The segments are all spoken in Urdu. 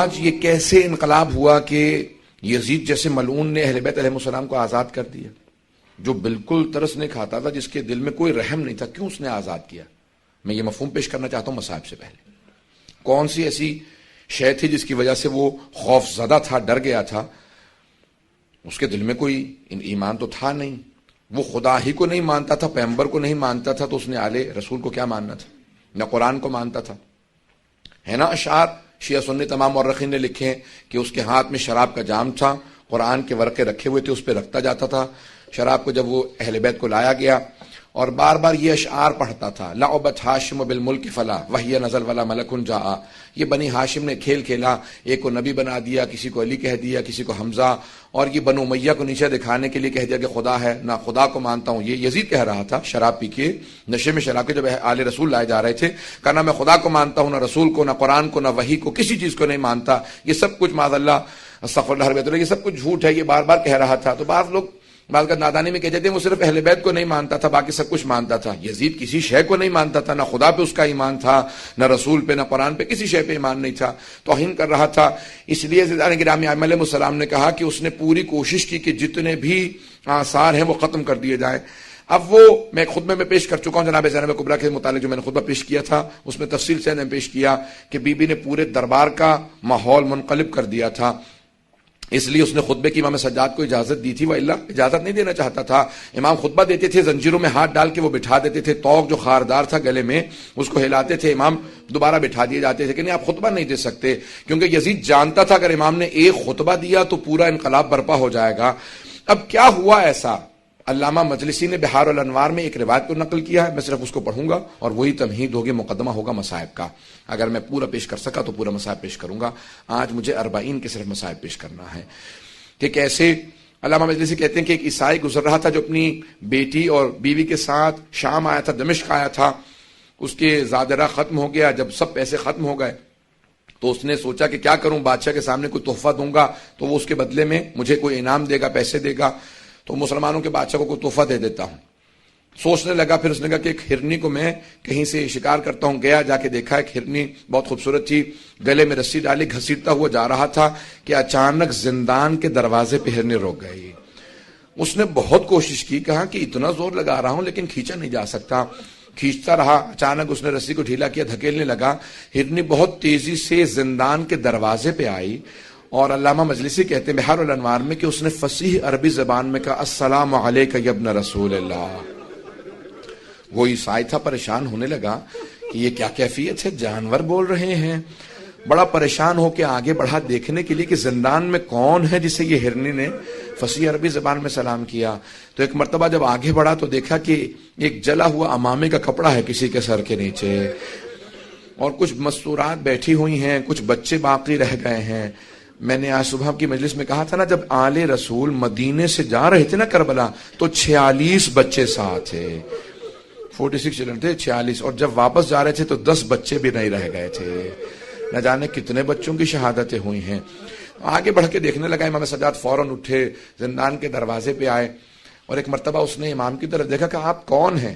آج یہ کیسے انقلاب ہوا کہ یزید جیسے ملعون نے اہل بیت علیہ السلام کو آزاد کر دیا؟ جو بالکل ترس نہیں کھاتا تھا، جس کے دل میں کوئی رحم نہیں تھا، کیوں اس نے آزاد کیا؟ میں یہ مفہوم پیش کرنا چاہتا ہوں مصائب سے پہلے. کون سی ایسی شے تھی جس کی وجہ سے وہ خوف زدہ تھا، ڈر گیا تھا؟ اس کے دل میں کوئی ایمان تو تھا نہیں. وہ خدا ہی کو نہیں مانتا تھا، پیغمبر کو نہیں مانتا تھا، تو اس نے آل رسول کو کیا ماننا تھا؟ نہ قرآن کو مانتا تھا. ہے نا اشعار شیعہ سنی تمام مورخین نے لکھے ہیں کہ اس کے ہاتھ میں شراب کا جام تھا، قرآن کے ورقے رکھے ہوئے تھے، اس پہ رکھتا جاتا تھا شراب کو. جب وہ اہل بیت کو لایا گیا اور بار بار یہ اشعار پڑھتا تھا، لعبت ہاشم بالملک فلا وہی نزل والا ملک جاء. یہ بنی ہاشم نے کھیل کھیلا، ایک کو نبی بنا دیا، کسی کو علی کہہ دیا، کسی کو حمزہ، اور یہ بنو امیہ کو نیچے دکھانے کے لیے کہہ دیا کہ خدا ہے، نہ خدا کو مانتا ہوں. یہ یزید کہہ رہا تھا شراب پی کے، نشے میں شراب کے جب آل رسول لائے جا رہے تھے، کہا نہ میں خدا کو مانتا ہوں، نہ رسول کو، نہ قرآن کو، نہ وحی کو، کسی چیز کو نہیں مانتا. یہ سب کچھ معاذ اللہ استغفر اللہ رب، یہ سب کچھ جھوٹ ہے. یہ بار بار کہہ رہا تھا. تو بعض لوگ بعض کا نادانی میں کہتے ہیں وہ صرف اہل بیت کو نہیں مانتا تھا، باقی سب کچھ مانتا تھا. یزید کسی شے کو نہیں مانتا تھا، نہ خدا پہ اس کا ایمان تھا، نہ رسول پہ، نہ قرآن پہ، کسی شے پہ ایمان نہیں تھا. توہین کر رہا تھا. اس لیے زیدان گرامی علیہ السلام نے کہا کہ اس نے پوری کوشش کی کہ جتنے بھی آثار ہیں وہ ختم کر دیے جائیں. اب وہ میں خطبے میں پیش کر چکا ہوں جناب زینب کبریٰ کے متعلق، جو میں نے خطبہ پیش کیا تھا اس میں تفصیل سے نے پیش کیا کہ بی بی نے پورے دربار کا ماحول منقلب کر دیا تھا. اس لیے اس نے خطبے کی امام سجاد کو اجازت دی تھی، وہ اللہ اجازت نہیں دینا چاہتا تھا. امام خطبہ دیتے تھے، زنجیروں میں ہاتھ ڈال کے وہ بٹھا دیتے تھے، توق جو خاردار تھا گلے میں اس کو ہلاتے تھے، امام دوبارہ بٹھا دیے جاتے تھے کہ نہیں آپ خطبہ نہیں دے سکتے، کیونکہ یزید جانتا تھا اگر امام نے ایک خطبہ دیا تو پورا انقلاب برپا ہو جائے گا. اب کیا ہوا ایسا؟ علامہ مجلسی نے بحار الانوار میں ایک روایت کو نقل کیا ہے، میں صرف اس کو پڑھوں گا اور وہی تمہید ہوگی، مقدمہ ہوگا مصائب کا. اگر میں پورا پیش کر سکا تو پورا مصائب پیش کروں گا. آج مجھے 40 کے صرف مصائب پیش کرنا ہے کہ کیسے علامہ مجلسی کہتے ہیں کہ ایک عیسائی گزر رہا تھا جو اپنی بیٹی اور بیوی کے ساتھ شام آیا تھا، دمشق آیا تھا. اس کے زادرہ ختم ہو گیا. جب سب پیسے ختم ہو گئے تو اس نے سوچا کہ کیا کروں، بادشاہ کے سامنے کوئی تحفہ دوں گا تو وہ اس کے بدلے میں مجھے کوئی انعام دے گا، پیسے دے گا، تو مسلمانوں کے بادشاہ کو کوئی تحفہ دے دیتا ہوں. سوچنے لگا، پھر اس نے کہا کہ ایک ہرنی کو میں کہیں سے شکار کرتا ہوں. گیا، جا کے دیکھا ایک ہرنی بہت خوبصورت تھی، گلے میں رسی ڈالی، گھسیٹتا ہوا جا رہا تھا کہ اچانک زندان کے دروازے پہ ہرنی رک گئی. اس نے بہت کوشش کی، کہا کہ اتنا زور لگا رہا ہوں لیکن کھینچا نہیں جا سکتا. کھینچتا رہا، اچانک اس نے رسی کو ڈھیلا کیا، دھکیلنے لگا، ہرنی بہت تیزی سے زندان کے دروازے پہ آئی. اور علامہ مجلسی کہتے ہیں بحار الانوار میں کہ اس نے فصیح عربی زبان میں کہا السلام علیک یا ابن رسول اللہ. وہ عیسائی تھا، پریشان ہونے لگا کہ یہ کیا کیفیت ہے، جانور بول رہے ہیں. بڑا پریشان ہو کے آگے بڑھا دیکھنے کے لیے کہ زندان میں کون ہے جسے یہ ہرنی نے فصیح عربی زبان میں سلام کیا. تو ایک مرتبہ جب آگے بڑھا تو دیکھا کہ ایک جلا ہوا امامے کا کپڑا ہے کسی کے سر کے نیچے، اور کچھ مستورات بیٹھی ہوئی ہیں، کچھ بچے باقی رہ گئے ہیں. میں نے آج صبح کی مجلس میں کہا تھا نا، جب آل رسول مدینے سے جا رہے تھے نا کربلا تو 46 بچے ساتھ تھے، 46 چلڈرن تھے، 46، اور جب واپس جا رہے تھے تو 10 بچے بھی نہیں رہ گئے تھے. نہ جانے کتنے بچوں کی شہادتیں ہوئی ہیں. آگے بڑھ کے دیکھنے لگا. امام سجاد فوراً اٹھے، زندان کے دروازے پہ آئے، اور ایک مرتبہ اس نے امام کی طرف دیکھا کہ آپ کون ہیں،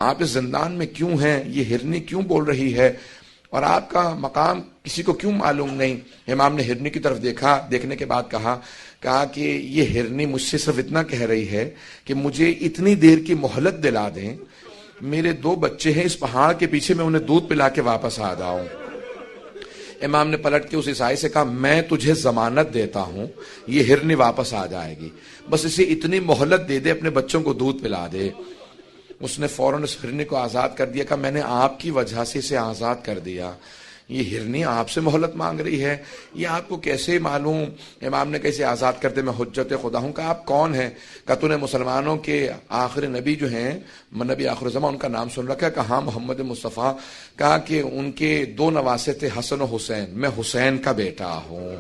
آپ اس زندان میں کیوں ہیں، یہ ہرنی کیوں بول رہی ہے، اور آپ کا مقام کسی کو کیوں معلوم نہیں. امام نے ہرنی کی طرف دیکھا، دیکھنے کے بعد کہا کہ یہ ہرنی مجھ سے صرف اتنا کہہ رہی ہے کہ مجھے اتنی دیر کی مہلت دلا دیں، میرے 2 بچے ہیں اس پہاڑ کے پیچھے، میں انہیں دودھ پلا کے واپس آ جاؤں. امام نے پلٹ کے اس عیسائی سے کہا میں تجھے ضمانت دیتا ہوں یہ ہرنی واپس آ جائے گی، بس اسے اتنی مہلت دے دے، اپنے بچوں کو دودھ پلا دے. اس نے فوراً اس ہرنی کو آزاد کر دیا. کہا میں نے آپ کی وجہ سے اسے آزاد کر دیا، یہ ہرنی آپ سے مہلت مانگ رہی ہے، یہ آپ کو کیسے معلوم؟ امام نے کیسے آزاد کر دے، میں حجت خدا ہوں. کہا آپ کون ہیں؟ کہا تو نے مسلمانوں کے آخر نبی جو ہیں، نبی آخر زمان، ان کا نام سن رکھا ہے؟ کہا ہاں، محمد مصطفیٰ. کہا کہ ان کے 2 نواسے تھے، حسن و حسین، میں حسین کا بیٹا ہوں.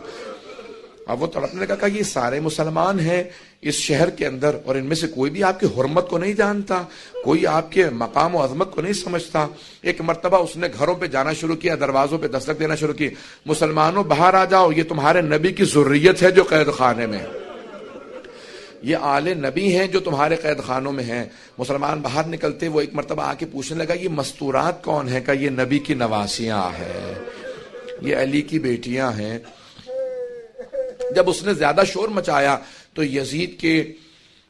اب وہ تڑپنے لگا. کہا یہ سارے مسلمان ہیں اس شہر کے اندر، اور ان میں سے کوئی بھی آپ کی حرمت کو نہیں جانتا، کوئی آپ کے مقام و عظمت کو نہیں سمجھتا. ایک مرتبہ اس نے گھروں پہ جانا شروع کیا، دروازوں پہ دستک دینا شروع کی، مسلمانوں باہر آ جاؤ، یہ تمہارے نبی کی ذریت ہے جو قید خانے میں، یہ آل نبی ہیں جو تمہارے قید خانوں میں ہیں. مسلمان باہر نکلتے. وہ ایک مرتبہ آ کے پوچھنے لگا یہ مستورات کون ہے؟ کہ یہ نبی کی نواسیاں ہیں. یہ علی کی بیٹیاں ہیں. جب اس نے زیادہ شور مچایا تو یزید کے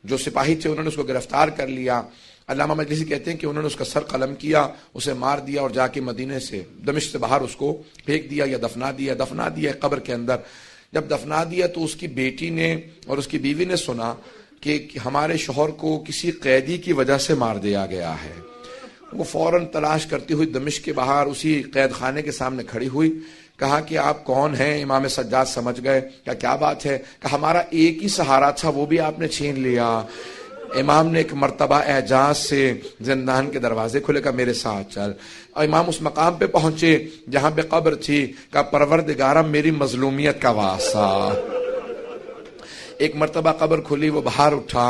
جو سپاہی تھے انہوں نے اس کو گرفتار کر لیا. علامہ مجلسی کہتے ہیں کہ انہوں نے اس کا سر قلم کیا, اسے مار دیا اور جا کے مدینے سے دمشق سے باہر اس کو پھینک دیا یا دفنا دیا قبر کے اندر. جب دفنا دیا تو اس کی بیٹی نے اور اس کی بیوی نے سنا کہ ہمارے شوہر کو کسی قیدی کی وجہ سے مار دیا گیا ہے. وہ فوراً تلاش کرتی ہوئی دمشق کے باہر اسی قید خانے کے سامنے کھڑی ہوئی. کہا کہ آپ کون ہیں؟ امام سجاد سمجھ گئے. کیا بات ہے؟ کہ ہمارا ایک ہی سہارا تھا وہ بھی آپ نے چھین لیا. امام نے ایک مرتبہ اعجاز سے زندان کے دروازے کھلے, کا میرے ساتھ چل. اور امام اس مقام پہ پہنچے جہاں پہ قبر تھی. کا پروردگارا میری مظلومیت کا واسطہ. ایک مرتبہ قبر کھلی, وہ باہر اٹھا,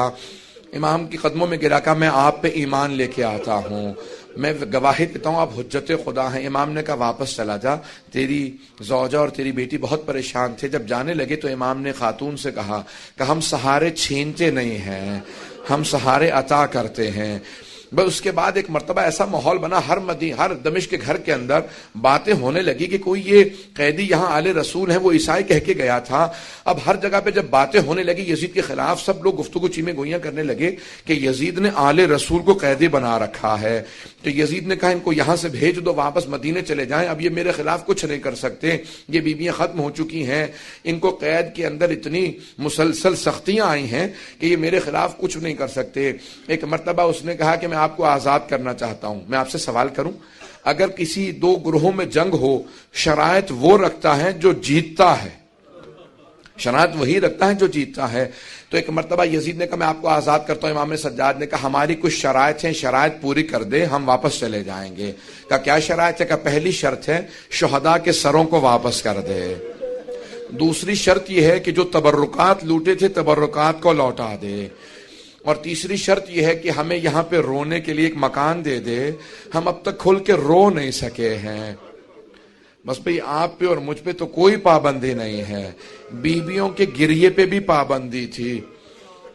امام کی قدموں میں گرا, کہا میں آپ پہ ایمان لے کے آتا ہوں, میں گواہی دیتا ہوں آپ حجت خدا ہیں. امام نے کہا واپس چلا جا, تیری زوجہ اور تیری بیٹی بہت پریشان تھے. جب جانے لگے تو امام نے خاتون سے کہا کہ ہم سہارے چھینتے نہیں ہیں, ہم سہارے عطا کرتے ہیں. بس اس کے بعد ایک مرتبہ ایسا ماحول بنا, ہر دمشق کے گھر کے اندر باتیں ہونے لگی کہ کوئی یہ قیدی یہاں آل رسول ہیں, وہ عیسائی کہہ کے گیا تھا. اب ہر جگہ پہ جب باتیں ہونے لگی یزید کے خلاف, سب لوگ گفتگو چیمیں گوئیاں کرنے لگے کہ یزید نے آل رسول کو قیدی بنا رکھا ہے. تو یزید نے کہا ان کو یہاں سے بھیج دو, واپس مدینے چلے جائیں, اب یہ میرے خلاف کچھ نہیں کر سکتے, یہ بیویاں ختم ہو چکی ہیں, ان کو قید کے اندر اتنی مسلسل سختیاں آئی ہیں کہ یہ میرے خلاف کچھ نہیں کر سکتے. ایک مرتبہ اس نے کہا کہ میں آپ کو آزاد کرنا چاہتا ہوں. میں آپ سے سوال کروں, اگر کسی دو گروہوں میں جنگ ہو, شرائط وہ رکھتا ہے جو جیتتا ہے, شرائط وہی رکھتا ہے جو جیتتا ہے. تو ایک مرتبہ یزید نے کہا میں آپ کو آزاد کرتا ہوں. امام سجاد نے کہا ہماری کچھ شرائط ہیں, شرائط پوری کر دے, ہم واپس چلے جائیں گے. کہا کیا شرائط ہے؟ کہ پہلی شرط ہے شہداء کے سروں کو واپس کر دے. دوسری شرط یہ ہے کہ جو تبرکات لوٹے تھے تبرکات کو لوٹا دے. اور تیسری شرط یہ ہے کہ ہمیں یہاں پہ رونے کے لیے ایک مکان دے دے, ہم اب تک کھل کے رو نہیں سکے ہیں. بس بھئی آپ پہ اور مجھ پہ تو کوئی پابندی نہیں ہے, بیویوں کے گریے پہ بھی پابندی تھی.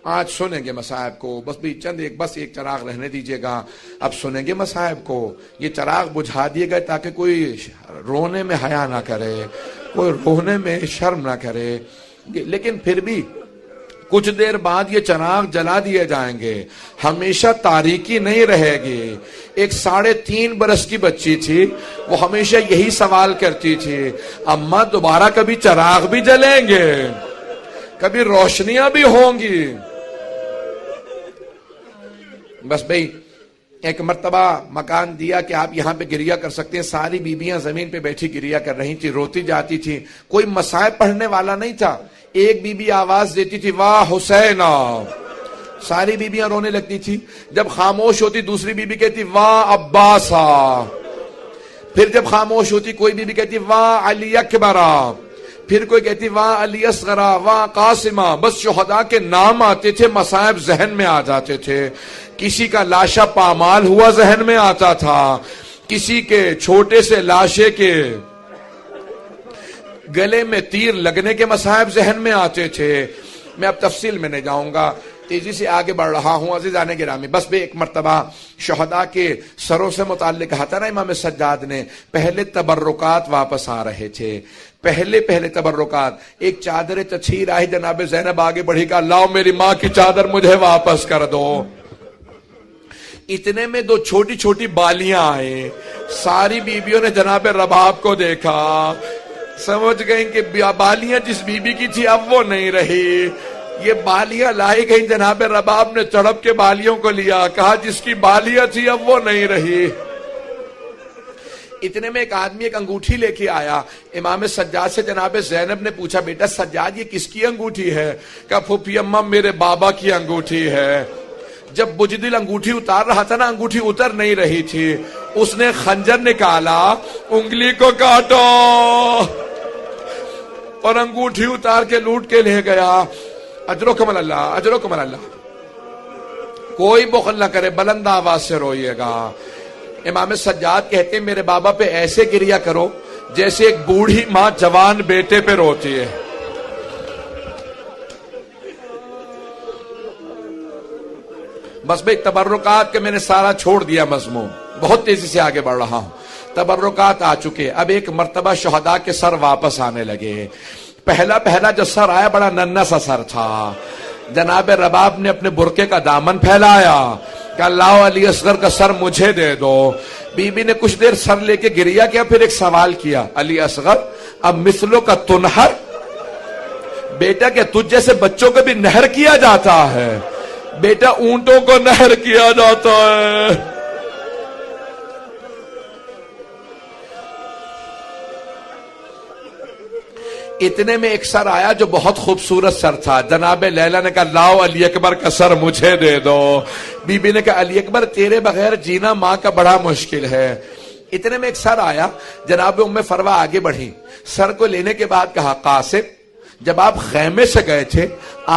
آج سنیں گے مصائب کو, بس بھی بس ایک چراغ رہنے دیجئے گا. اب سنیں گے مصائب کو, یہ چراغ بجھا دیے گئے تاکہ کوئی رونے میں حیا نہ کرے, کوئی رونے میں شرم نہ کرے. لیکن پھر بھی کچھ دیر بعد یہ چراغ جلا دیے جائیں گے, ہمیشہ تاریکی نہیں رہے گی. ایک 3.5 برس کی بچی تھی, وہ ہمیشہ یہی سوال کرتی تھی, اماں دوبارہ کبھی چراغ بھی جلیں گے, کبھی روشنیاں بھی ہوں گی. بس بھئی ایک مرتبہ مکان دیا کہ آپ یہاں پہ گریا کر سکتے ہیں. ساری بیبیاں زمین پہ بیٹھی گریا کر رہی تھی, روتی جاتی تھی. کوئی مصائب پڑھنے والا نہیں تھا. ایک بی بی آواز دیتی تھی واہ حسین, ساری بیبیاں رونے لگتی تھی. جب خاموش ہوتی دوسری بی بی کہتی واہ عباسا, پھر جب خاموش ہوتی کوئی بی بی کہتی واہ علی اکبرا, پھر کوئی کہتی واہ علی اصغرا, واہ قاسمہ. بس شہداء کے نام آتے تھے, مصائب ذہن میں آ جاتے تھے. کسی کا لاشا پامال ہوا ذہن میں آتا تھا, کسی کے چھوٹے سے لاشے کے گلے میں تیر لگنے کے مصائب ذہن میں آتے تھے. میں اب تفصیل میں نہیں جاؤں گا, تیزی سے آگے بڑھ رہا ہوں عزیزان گرامی. بس بھی ایک مرتبہ شہداء کے سروں سے متعلق کہا تھا نا امام سجاد نے, پہلے تبرکات واپس آ رہے تھے, پہلے تبرکات. ایک چادر تطہیر آئی, جناب زینب آگے بڑھی, کہا لاؤ میری ماں کی چادر مجھے واپس کر دو. اتنے میں 2 چھوٹی چھوٹی بالیاں آئے, ساری بیویوں نے جناب رباب کو دیکھا, سمجھ گئیں کہ بالیاں جس بی بی کی تھی اب وہ نہیں رہی. یہ بالیاں لائی گئیں, جناب رباب نے تڑپ کے بالیوں کو لیا, کہا جس کی بالیاں تھی اب وہ نہیں رہی. اتنے میں ایک آدمی ایک انگوٹھی لے کے آیا. امام سجاد سے جناب زینب نے پوچھا بیٹا سجاد یہ کس کی انگوٹھی ہے؟ کہا پھوپھی اماں میرے بابا کی انگوٹھی ہے. جب بجدل انگوٹھی اتار رہا تھا نا, انگوٹھی اتر نہیں رہی تھی, اس نے خنجر نکالا, انگلی کو کاٹو, اور انگوٹھی اتار کے لوٹ کے لے گیا. اجرکم اللہ, اجرکم اللہ. کوئی بخل نہ کرے, بلند آواز سے روئیے گا. امام سجاد کہتے ہیں میرے بابا پہ ایسے گریا کرو جیسے ایک بوڑھی ماں جوان بیٹے پہ روتی ہے. بس بھئی تبرکات کے میں نے سارا چھوڑ دیا مضمون, بہت تیزی سے آگے بڑھ رہا ہوں. تبرکات آ چکے، اب ایک مرتبہ شہداء کے سر واپس آنے لگے۔ پہلا جو سر آیا بڑا ننھا سا سر تھا، جناب رباب نے اپنے برقعے کا دامن پھیلایا کہ اللہ علی اصغر کا سر مجھے دے دو۔ بی بی نے کچھ دیر سر لے کے گریا کیا، پھر ایک سوال کیا، علی اصغر اب مثلوں کا تنہر، بیٹا کہ تجھ جیسے بچوں کو بھی نہر کیا جاتا ہے؟ بیٹا اونٹوں کو نہر کیا جاتا ہے۔ اتنے میں ایک سر آیا جو بہت خوبصورت سر تھا، جناب لیلا نے کہا لاؤ علی اکبر کا سر مجھے دے دو۔ بی بی نے کہا علی اکبر تیرے بغیر جینا ماں کا بڑا مشکل ہے۔ اتنے میں ایک سر آیا، جناب ام فروا آگے بڑھی، سر کو لینے کے بعد کہا قاسم جب آپ خیمے سے گئے تھے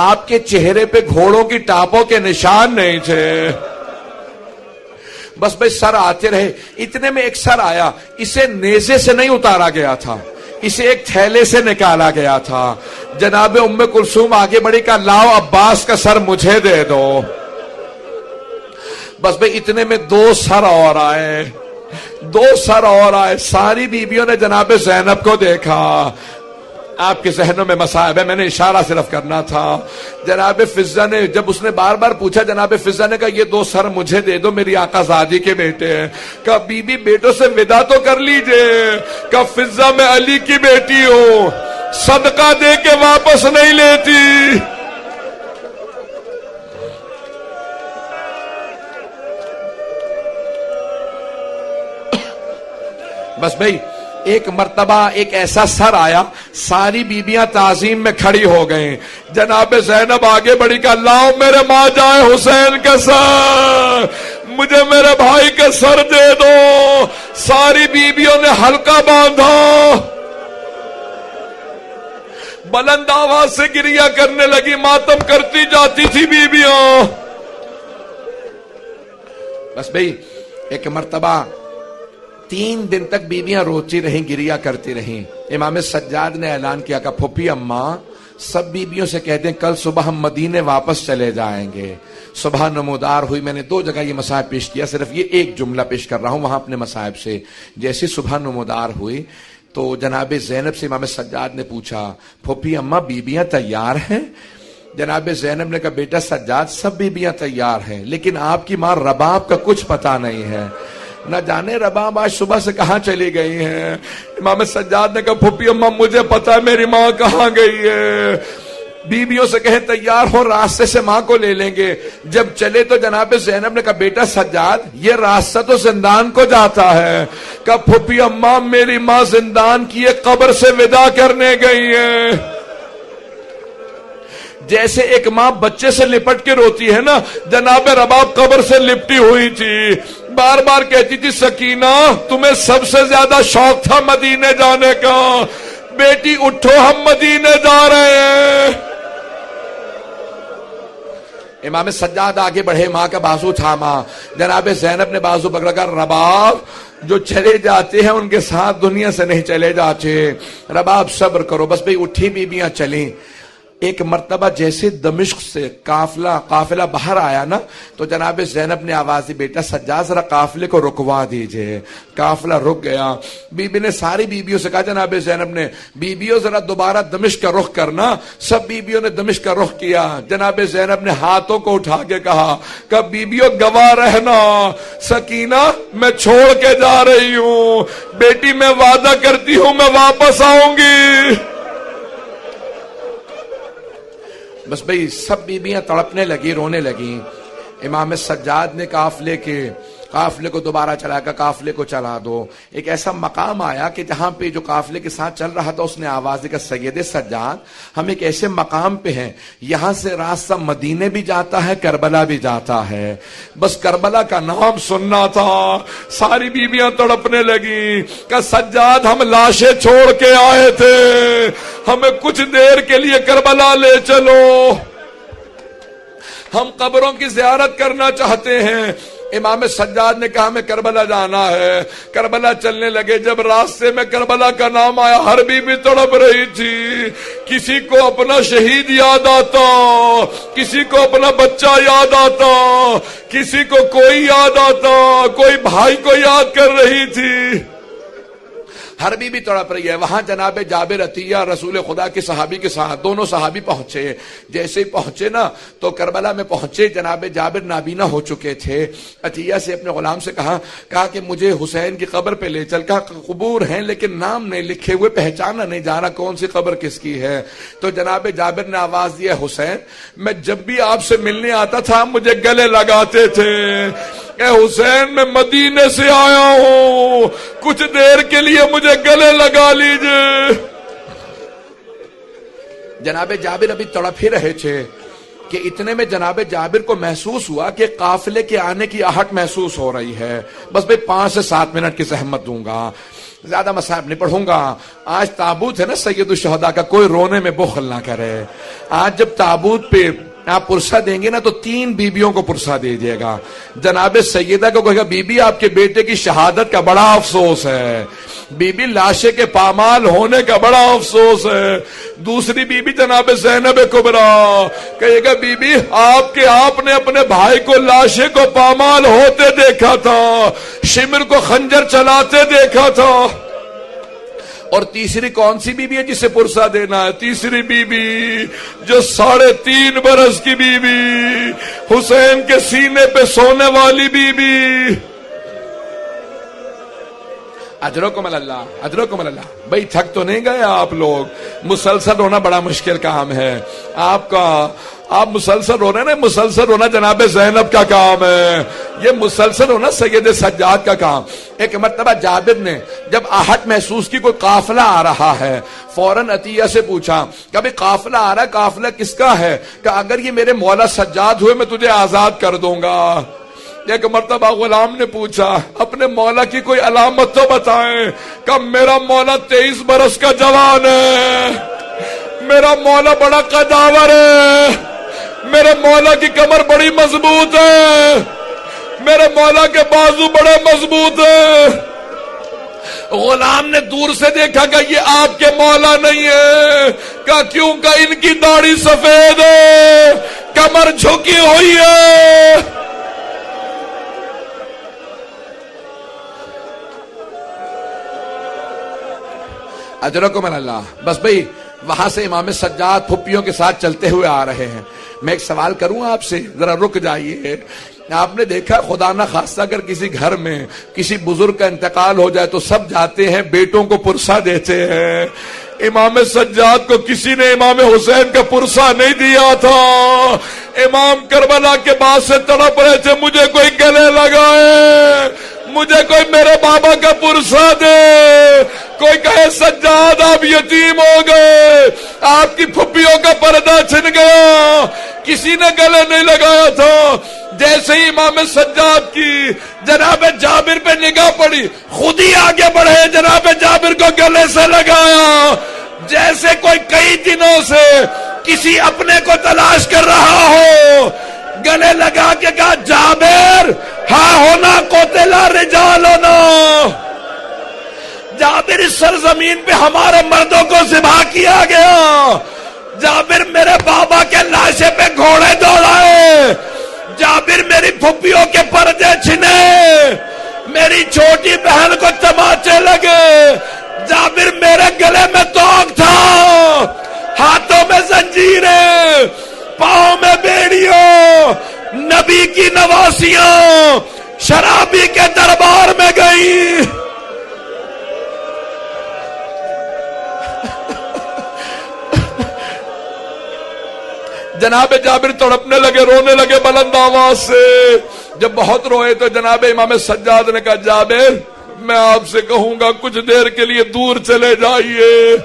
آپ کے چہرے پہ گھوڑوں کی ٹاپوں کے نشان نہیں تھے۔ بس بھائی سر آتے رہے۔ اتنے میں ایک سر آیا، اسے نیزے سے نہیں اتارا گیا تھا، اسے ایک تھیلے سے نکالا گیا تھا۔ جناب ام کلثوم آگے بڑھی کہا لاؤ عباس کا سر مجھے دے دو۔ بس بھئی اتنے میں دو سر اور آئے، ساری بیویوں نے جناب زینب کو دیکھا۔ آپ کے ذہنوں میں مصائب ہے، میں نے اشارہ صرف کرنا تھا۔ جناب فضہ نے جب اس نے بار بار پوچھا، جناب فضہ نے کہا یہ دو سر مجھے دے دو، میری آقا زادی کے بیٹے ہیں۔ کہا بی بی بیٹوں سے ودا تو کر لیجئے۔ کہا فضہ میں علی کی بیٹی ہوں، صدقہ دے کے واپس نہیں لیتی۔ بس بھئی ایک مرتبہ ایک ایسا سر آیا، ساری بیبیاں تعظیم میں کھڑی ہو گئیں۔ جناب زینب آگے بڑھی کہ لاؤ میرے ماں جائے حسین کا سر، مجھے میرے بھائی کا سر دے دو۔ ساری بیبیوں نے حلقہ باندھا، بلند آواز سے گریہ کرنے لگی، ماتم کرتی جاتی تھی بیبیاں۔ بس بھئی ایک مرتبہ 3 دن تک بیویاں روتی رہیں، گریہ کرتی رہیں۔ امام سجاد نے اعلان کیا کہ پھوپھی اماں سب بیویوں سے کہتے ہیں کل صبح ہم مدینے واپس چلے جائیں گے۔ صبح نمودار ہوئی، میں نے 2 جگہ یہ مصائب پیش کیا، صرف یہ ایک جملہ پیش کر رہا ہوں وہاں اپنے مصائب سے۔ جیسے صبح نمودار ہوئی تو جناب زینب سے امام سجاد نے پوچھا پھوپھی اماں بیویاں تیار ہیں؟ جناب زینب نے کہا بیٹا سجاد سب بیویاں تیار ہیں، لیکن آپ کی ماں رباب کا کچھ پتہ نہیں ہے، نہ جانے رباب آج صبح سے کہاں چلی گئی ہیں۔ امام سجاد نے کہا پھوپھی اماں مجھے پتا ہے میری ماں کہاں گئی ہے، بیویوں سے کہیں تیار ہو، راستے سے ماں کو لے لیں گے۔ جب چلے تو جناب زینب نے کہا بیٹا سجاد یہ راستہ تو زندان کو جاتا ہے۔ کہا پھوپھی اماں میری ماں زندان کی ایک قبر سے ودا کرنے گئی ہے۔ جیسے ایک ماں بچے سے لپٹ کے روتی ہے نا، جناب رباب قبر سے لپٹی ہوئی تھی، بار بار کہتی تھی سکینہ تمہیں سب سے زیادہ شوق تھا مدینے جانے کا، بیٹی اٹھو ہم مدینے جا رہے ہیں۔ امام سجاد آگے بڑھے، ماں کا بازو تھاما، جناب زینب نے بازو پکڑا کر رباب جو چلے جاتے ہیں ان کے ساتھ دنیا سے نہیں چلے جاتے، رباب صبر کرو۔ بس بھئی اٹھی بیبیاں چلیں۔ ایک مرتبہ جیسے دمشق سے قافلہ باہر آیا نا تو جناب زینب نے آواز دی بیٹا سجاد ذرا قافلے کو رکوا دیجئے۔ قافلہ رک گیا، بی بی نے ساری بیبیوں سے کہا، جناب زینب نے بیبیوں ذرا دوبارہ دمشق کا رخ کرنا۔ سب بیبیوں نے دمشق کا رخ کیا۔ جناب زینب نے ہاتھوں کو اٹھا کے کہا کہ بیبیوں گواہ رہنا، سکینہ میں چھوڑ کے جا رہی ہوں، بیٹی میں وعدہ کرتی ہوں میں واپس آؤں گی۔ بس بھئی سب بیبیاں تڑپنے لگی، رونے لگی۔ امام سجاد نے قافلے کو دوبارہ چلا کر قافلے کو چلا دو۔ ایک ایسا مقام آیا کہ جہاں پہ جو قافلے کے ساتھ چل رہا تھا اس نے آواز دی کہ سید سجاد ہم ایک ایسے مقام پہ ہیں یہاں سے راستہ مدینے بھی جاتا ہے کربلا بھی جاتا ہے، بس کربلا کا نام سننا تھا۔ ساری بیبیاں تڑپنے لگی کہ سجاد ہم لاشیں چھوڑ کے آئے تھے، ہمیں کچھ دیر کے لیے کربلا لے چلو، ہم قبروں کی زیارت کرنا چاہتے ہیں۔ امام سجاد نے کہا ہمیں کربلا جانا ہے۔ کربلا چلنے لگے، جب راستے میں کربلا کا نام آیا ہر بیوی تڑپ رہی تھی، کسی کو اپنا شہید یاد آتا، کسی کو اپنا بچہ یاد آتا، کسی کو کوئی یاد آتا، کوئی بھائی کو یاد کر رہی تھی۔ ہر بیوی تڑپ رہی ہے. وہاں جناب جابر عطیہ رسول خدا کے صحابی کے ساتھ دونوں صحابی پہنچے. جیسے ہی پہنچے نا تو کربلا میں پہنچے. جناب جابر نابینا ہو چکے تھے. عطیہ سے اپنے غلام سے کہا کہ مجھے حسین کی قبر پہ لے چل. کہا قبور ہیں لیکن نام نہیں لکھے ہوئے, پہچانا نہیں جا رہا کون سی قبر کس کی ہے. تو جناب جابر نے آواز دیا حسین میں جب بھی آپ سے ملنے آتا تھا مجھے گلے لگاتے تھے. اے حسین میں مدینے سے آیا ہوں, کچھ دیر کے لیے مجھے گلے لگا لیجئے. جناب جابر ابھی تڑپ ہی رہے تھے کہ اتنے میں جناب جابر کو محسوس ہوا کہ قافلے کے آنے کی آہٹ محسوس ہو رہی ہے. بس بھئی 5 سے 7 منٹ کی زحمت دوں گا, زیادہ مصائب نہیں پڑھوں گا. آج تابوت ہے نا سید الشہداء کا, کوئی رونے میں بخل نہ کرے. آج جب تابوت پہ آپ پرسہ دیں گے نا تو 3 بیبیوں کو پرسہ دے دیے گا. جناب سیدہ کو کہے گا بی بی آپ کے بیٹے کی شہادت کا بڑا افسوس ہے, بی بی لاشے کے پامال ہونے کا بڑا افسوس ہے. دوسری بی بی جناب زینب کبریٰ کہے گا بی بی آپ نے اپنے بھائی کو لاشے کو پامال ہوتے دیکھا تھا, شمر کو خنجر چلاتے دیکھا تھا. اور تیسری کون سی بی بی ہے جسے پرسہ دینا ہے؟ تیسری بی بی جو 3.5 برس کی بی بی, حسین کے سینے پہ سونے والی بی بی. اجرکم اللہ, اجرکم اللہ. بھئی تھک تو نہیں گئے آپ لوگ؟ مسلسل رونا بڑا مشکل کام ہے آپ مسلسل رو رہے ہیں نا, مسلسل رونا جناب زینب کا کام ہے, یہ مسلسل رونا سید سجاد کا کام. ایک مرتبہ جابر نے جب آہٹ محسوس کی کوئی قافلہ آ رہا ہے, فوراً عطیہ سے پوچھا کہ ابھی قافلہ آ رہا ہے, قافلہ کس کا ہے؟ کہ اگر یہ میرے مولا سجاد ہوئے میں تجھے آزاد کر دوں گا. ایک مرتبہ غلام نے پوچھا اپنے مولا کی کوئی علامت تو بتائیں. کہ میرا مولا 23 برس کا جوان ہے, میرا مولا بڑا قداور ہے, میرے مولا کی کمر بڑی مضبوط ہے, میرے مولا کے بازو بڑے مضبوط ہیں. غلام نے دور سے دیکھا کہ یہ آپ کے مولا نہیں ہے. کہ کیوں؟ کہ ان کی داڑھی سفید ہے, کمر جھکی ہوئی ہے. اجرکم اللہ. بس بھئی وہاں سے امام سجاد پھپھیوں کے ساتھ چلتے ہوئے آ رہے ہیں. میں ایک سوال کروں آپ سے, ذرا رک جائیے. آپ نے دیکھا خدا نہ خواستہ اگر کسی گھر میں کسی بزرگ کا انتقال ہو جائے تو سب جاتے ہیں بیٹوں کو پرسہ دیتے ہیں. امام سجاد کو کسی نے امام حسین کا پرسہ نہیں دیا تھا. امام کربلا کے بعد سے تڑپ رہے تھے مجھے کوئی گلے لگائے, مجھے کوئی میرے بابا کا پرسہ دے. کوئی کہے سجاد آپ یتیم ہو گئے, آپ کی پھپھیوں کا پردہ چھن گیا. کسی نے گلے نہیں لگایا تھا. جیسے ہی امام سجاد کی جناب جابر پہ نگاہ پڑی, خود ہی آگے بڑھے, جناب جابر کو گلے سے لگایا. جیسے کوئی کئی دنوں سے کسی اپنے کو تلاش کر رہا ہو, گلے لگا کے کہا جابر ہاں ہونا قتلا رجالنا. جابر اس سرزمین پہ ہمارے مردوں کو ذبح کیا گیا. جابر میرے بابا کے لاشے پہ گھوڑے دوڑائے. جابر میری پھپھیوں کے پردے چھنے, میری چھوٹی بہن کو تماچے لگے. جابر میرے گلے میں توق تھا, ہاتھوں میں زنجیریں, پاؤں میں بیڑیوں, نبی کی نواسیاں شرابی کے دربار میں گئی. جناب جابر تڑپنے لگے, رونے لگے بلند آواز سے. جب بہت روئے تو جناب امام سجاد نے کہا جابر میں آپ سے کہوں گا کچھ دیر کے لیے دور چلے جائیے.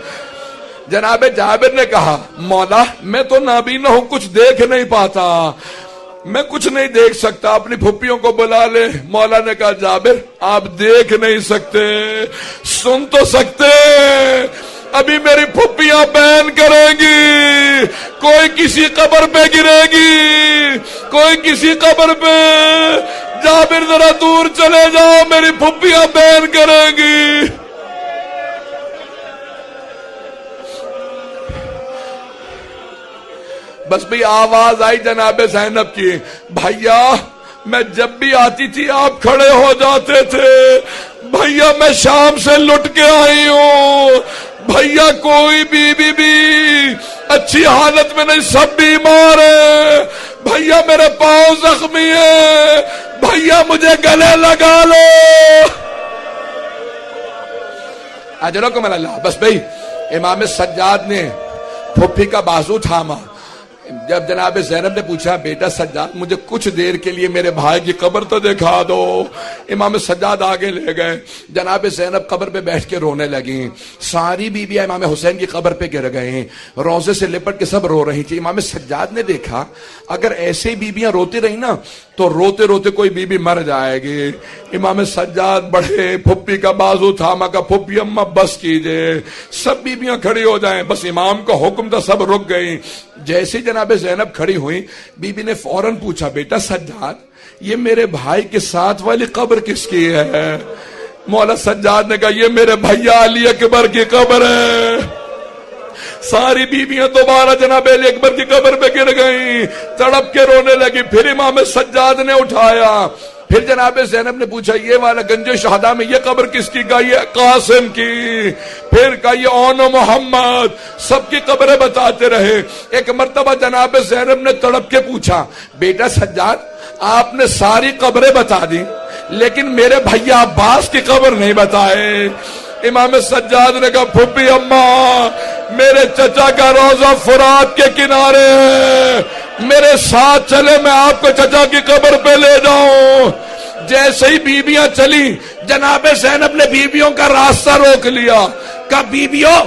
جناب جابر نے کہا مولا میں تو نابینا ہوں, کچھ دیکھ نہیں پاتا, میں کچھ نہیں دیکھ سکتا, اپنی پھپھیوں کو بلا لے. مولا نے کہا جابر آپ دیکھ نہیں سکتے, سن تو سکتے. ابھی میری پھپھیاں بیان کریں گی, کوئی کسی قبر پہ گرے گی, کوئی کسی قبر پہ. جابر ذرا دور چلے جاؤ, میری پھپھیاں بیان کریں گی. بس بھی آواز آئی جناب زینب کی, بھائیا میں جب بھی آتی تھی آپ کھڑے ہو جاتے تھے, بھیا میں شام سے لٹ کے آئی ہوں، بھیا کوئی بھی اچھی حالت میں نہیں، سب بیمار ہے، بھیا میرے پاؤں زخمی ہے، بھیا مجھے گلے لگا لو۔ اجرکم اللہ۔ بس بھئی امام سجاد نے پھپھی کا بازو تھاما۔ جب جناب زینب نے پوچھا بیٹا سجاد مجھے کچھ دیر کے لیے میرے بھائی کی قبر تو دکھا دو، امام سجاد آگے لے گئے، جناب زینب قبر پہ بیٹھ کے رونے لگیں، ساری بیویاں امام حسین کی قبر پہ گر گئیں، روزے سے لپٹ کے سب رو رہی تھی۔ امام سجاد نے دیکھا اگر ایسے بیویاں روتی رہی نا تو روتے روتے کوئی بیوی مر جائے گی۔ امام سجاد بڑھے، پھپھی کا بازو تھاما، کا پھپھی اماں بس کیجئے، سب بیویاں کھڑی ہو جائیں، بس امام کا حکم تھا، سب رک گئیں۔ جیسے جناب زینب کھڑی ہوئی، بی بی نے فوراً پوچھا بیٹا سجاد یہ میرے بھائی کے ساتھ والی قبر کس کی ہے؟ مولا سجاد نے کہا یہ میرے بھیا علی اکبر کی قبر ہے۔ ساری بیویاں دوبارہ جناب علی اکبر کی قبر پہ گر گئیں، تڑپ کے رونے لگی۔ پھر امام سجاد نے اٹھایا، پھر جناب زینب نے پوچھا یہ والا گنج شہداء میں یہ قبر کس کی؟ کہا یہ قاسم کی، پھر کہا یہ اون محمد، سب کی قبریں بتاتے رہے۔ ایک مرتبہ جناب زینب نے تڑپ کے پوچھا بیٹا سجاد آپ نے ساری قبریں بتا دی لیکن میرے بھیا عباس کی قبر نہیں بتائے۔ امام سجاد نے کہا پھپھی اماں میرے چچا کا روزہ فرات کے کنارے ہے، میرے ساتھ چلے میں آپ کو چچا کی قبر پہ لے جاؤں۔ جیسے ہی بیویاں چلی جناب زینب نے بیویوں کا راستہ روک لیا، کہا بیویوں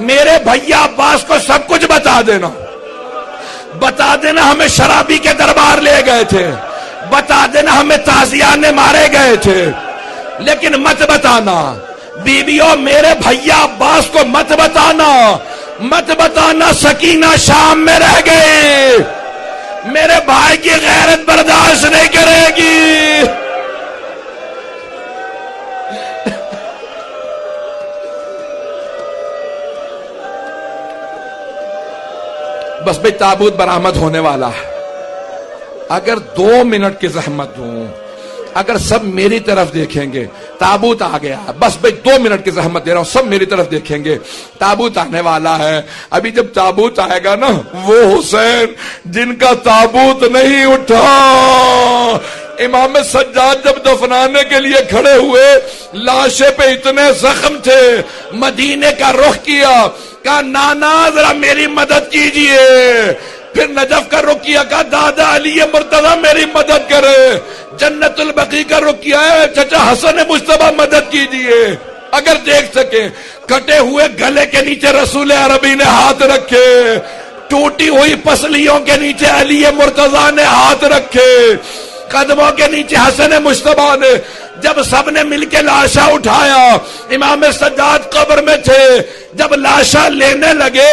میرے بھیا عباس کو سب کچھ بتا دینا، بتا دینا ہمیں شرابی کے دربار لے گئے تھے، بتا دینا ہمیں تازیانے مارے گئے تھے، لیکن مت بتانا بیویوں میرے بھیا عباس کو مت بتانا، مت بتانا سکینہ شام میں رہ گئے، میرے بھائی کی غیرت برداشت نہیں کرے گی۔ بس بھئی تابوت برآمد ہونے والا ہے، اگر 2 منٹ کی زحمت دوں، اگر سب میری طرف دیکھیں گے تابوت آ گیا، بس بھئی 2 منٹ کی زحمت دے رہا ہوں، سب میری طرف دیکھیں گے تابوت آنے والا ہے۔ ابھی جب تابوت آئے گا نا وہ حسین جن کا تابوت نہیں اٹھا، امام سجاد جب دفنانے کے لیے کھڑے ہوئے لاشے پہ اتنے زخم تھے، مدینے کا رخ کیا، کہا نانا ذرا میری مدد کیجئے، پھر نجف کا رخ کیا، کہا دادا علی مرتضی میری مدد کرے، جنت البقیع کا رخ کیا ہے چچا حسن مجتبی مدد کیجئے۔ اگر دیکھ سکیں کٹے ہوئے گلے کے نیچے رسول عربی نے ہاتھ رکھے، ٹوٹی ہوئی پسلیوں کے نیچے علی مرتضی نے ہاتھ رکھے، قدموں کے نیچے حسن مجتبی نے، جب سب نے مل کے لاشا اٹھایا، امام سجاد قبر میں تھے، جب لاشا لینے لگے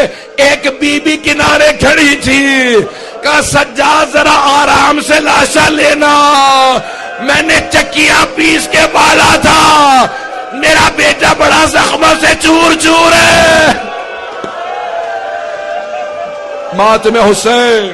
ایک بی بی کنارے کھڑی تھی، کہا سجاد ذرا آرام سے لاشا لینا، میں نے چکیاں پیس کے بالا تھا، میرا بیٹا بڑا زخموں سے چور چور ہے۔ ماتم حسین